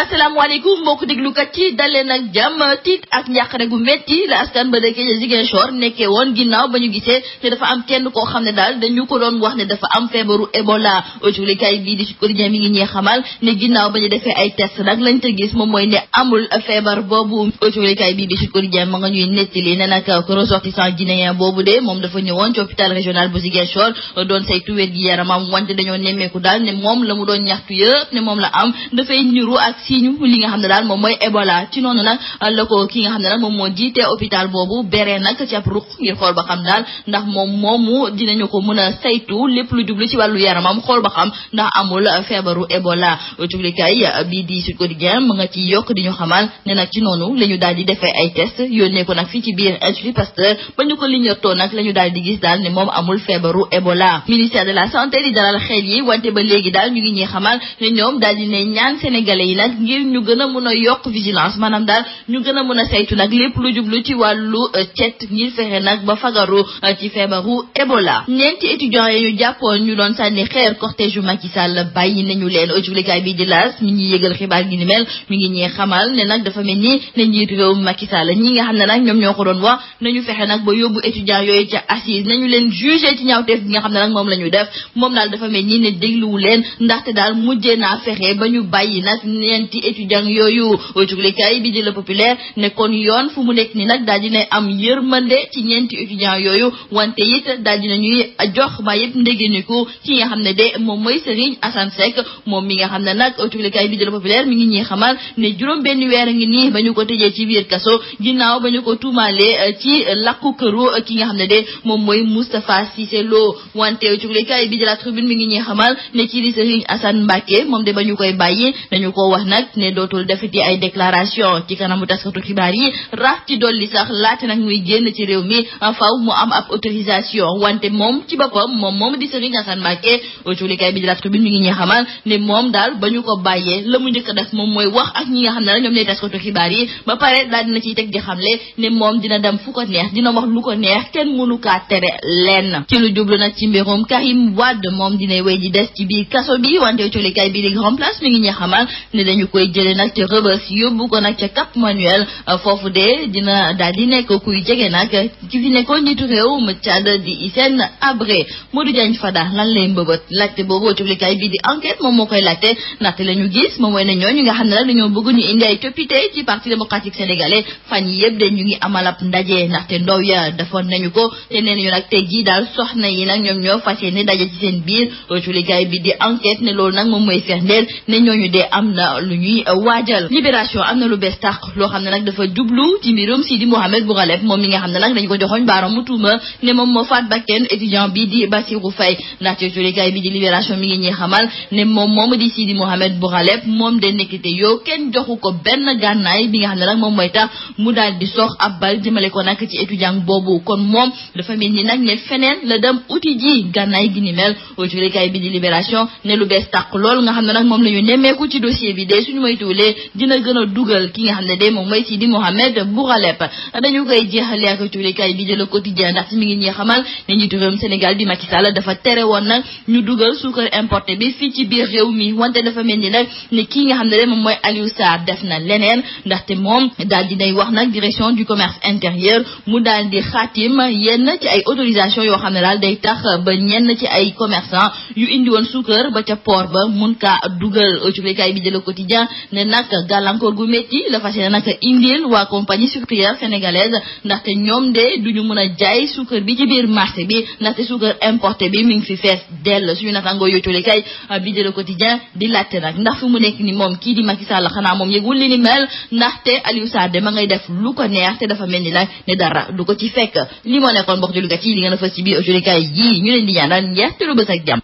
asalaamaaleykum mbokk déglukat yi dalee nag jàmm tiit ak njàqare gu métti la askan ba dëkkee Ziguinchor nekkee woon ginnaaw ba ñu gisee te dafa am kenn koo xam ne daal dañu ko doon wax ne dafa am feebaru Ebola. autolikaay bii di Sud Quotidien mi ngi ñee xamal ne ginnaaw ba ñu defee ay test nag lañ te gis moom mooy ne amul feebar boobu. autolikaay bii di Sud Quotidien ma nga ñuy nettali ne nag ressortissant guinéen boobu de moom dafa ñëwoon ci hôpital régional bu Ziguinchor doon saytu wér gi yaramam wante dañoo nemmeeku daal ne moom la mu doon ñaxtu yëpp ne moom la am dafay niru ak signe li nga xam ne daal moom mooy Ebola. ci noonu nag la ko ki nga xam ne nag moom moo jiite hôpital boobu beree nag ci ab ruq ngir xool ba xam daal ndax moom moomu dinañu ko mën a saytu lépp lu jublu ci wàllu yaramam xool ba xam ndax amul feebaru Ebola. jublikaay bii di Sud Quotidien mu nga ci yokk di ñu xamal ne nag ci noonu la ñu daal di defee ay test yónnee ko nag fii ci biir Institut Pasteur ba ñu ko liñatoo nag la ñu daal di gis daal ne moom amul feebaru Ebola. ministère de la santé di dalal xel yi wante ba léegi daal ñu ngi ñuy xamal ne ñoom daal di ne ñaan sénégalais yi nag ngir ñu gën a mën a yokk vigilance maanaam daal ñu gën a mën a saytu nag lépp lu jublu ci wàllu cet ngir fexe nag ba fagaru ci feebaru Ebola. ñeenti étudiants yi ñu jàppoon ñu doon sànni xeer cortège yu Macky Sall bàyyi nañu leen. jublikaay bi di laas mi ngi yëgal xibaar gi ni mel mi ngi ñee xamal ne nag dafa mel ni ne njiitu réew Macky Sall ñi nga xam ne nag ñoom ñoo ko doon wax nañu fexe nag ba yóbbu étudiants yooyu ca assise nañu leen jugé ci ñaawteef gi nga xam ne nag moom la ñu def moom daal dafa mel ni ne dégluwu leen ndaxte daal mujjee naa fexe ba ñu bàyyi nag ñeenti étudiants yooyu. jublikaay bi di Le Populaire ne kon yoon fu mu nekk ni nag daal dina am yërmande ci ñeenti étudiants yooyu wante it daal dina ñuy jox ba yëpp ndégéniku ci nga xam ne de moom mooy Serigne Assane Seck moom mi nga xam ne nag jublikaay bi di Le Populaire mi ngi ñuy xamal ne juróom benn weer a ngi nii ba ñu ko tëjee ci biir kaso ginnaaw ba ñu ko tuumaale ci lakku këru ki nga xam ne de moom mooy Moustapha Cissé Lo. wante jublikaay bi di La Tribune mi ngi ñuy xamal ne kii di Serigne Assane Mbacké moom de ba ñu koy bàyyi dañu ko wax nag ne dootul defati ay déclaration ci kanamu taskatu xibaar yi rax ci dolli sax laata nag muy génn ci réew mi faaw mu am ab autorisation wante moom ci boppam moom di Serigne Assane Mbacké jublikaay bi di La Tribune mi ngi ñuy xamal ne moom daal ba ñu ko bàyyee la mu njëkk a def moom mooy wax ak ñi nga xam ne ñoom ñooy taskatu xibaar yi ba pare daal dina ciy teg di xamle ne moom dina dem fu ko neex dina wax lu ko neex kenn mënu kaa tere lenn. ci lu jublu nag ci mbirum Karim Wade moom dina wéy di des ci biir kaso bi wante jublikaay bi di Grand Place mi ngi ñuy xamal ne dañu koy jëlee nag ca Rebeuss yóbbu ko nag ca Cap Manuel foofu de dina daal di nekk kuy jege nag ci fi nekkoon njiitu réew mu Tchad di Hissène Habré. Modou Diagne Fada lan lay mbëbët laajte boobu jublikaay bi di Enquête moom moo koy laajte ndaxte la ñu gis moom mooy ne ñooñu nga xam ne nag dañoo bëgg ñu indi ay coppite ci parti démocratique sénégalais fan yi yëpp de ñu ngi amal ab ndaje ndaxte ndaw ya defoon nañu ko te nee nañu nag tey jii daal soxna yi nag ñoom ñoo fas yéene daje ci seen biir. jublikaay bi di Enquête ne loolu nag moom mooy firndeel ne ñooñu de am na lu ñuy waajal. Libération am na lu bees tàq loo xam ne nag dafa jublu ci mbirum Sidi Mohamed Bougaleb moom mi nga xam ne nag dañu ko joxoñ baaraamu tuuma ne moom moo faat bakken étudiant bi di Bassirou Faye ndaxte jublikaay bi di Libération mi ngi ñuy xamal ne moom di Sidi Mohamed Bougaleb moom de nekkite yow kenn joxu ko benn gànnaay bi nga xam ne nag moom mooy tax mu daal di sox ab bal jëmale ko nag ci étudiant boobu kon moom dafa mel ni nag ne feneen la dem uti ji gànnaay gi ni mel. jublikaay bi di Libération ne lu bees tàq lool nga xam ne nag moom la ñu nemmeeku ci dossier bi de suñu moytuwulee dina gën a dugal ki nga xam ne de moom mooy Sidi Mohamed Bougaleb. dañu koy jeexale ak jublikaay bi di Le Quotidien ndax mi ngi ñuy xamal ne njiitu réewum Sénégal di Macky Sall dafa tere woon nag ñu dugal suukar importé bi fii ci biir réew mi wante dafa mel ni nag ne kii nga xam ne de moom mooy Aliou Sarr def na leneen ndaxte moom daal dinay wax nag direction du commerce intérieur mu daal di xaatim yenn ci ay autorisation yoo xam ne daal day tax ba ñenn ci ay commerçant yu indi woon suukar ba ca port ba mun kaa dugal. jublikaay bi di Le Quotidien ne nag gàllankoor gu métti la fas yéene nag indil waa compagnie sucrière sénégalaise ndaxte ñoom de duñu mën a jaay suukar bi ci biir marché bi ndaxte suukar importé bi mi ngi fi fees dell. suñu natango yoo jublikaay bi di Le Quotidien di laajte nag ndax fi mu nekk ni moom kii di Macky Sall xanaa moom yëgul li ni mel ndaxte Aliou Sarr de ma ngay def lu ko neex te dafa mel ni nag ne dara du ko ci fekk. li moo nekkoon mbokk jullikat yi li ngeen a fës ci biir jublikaay yi ñu leen di ñaanal njeex te lu bës ak jàmm.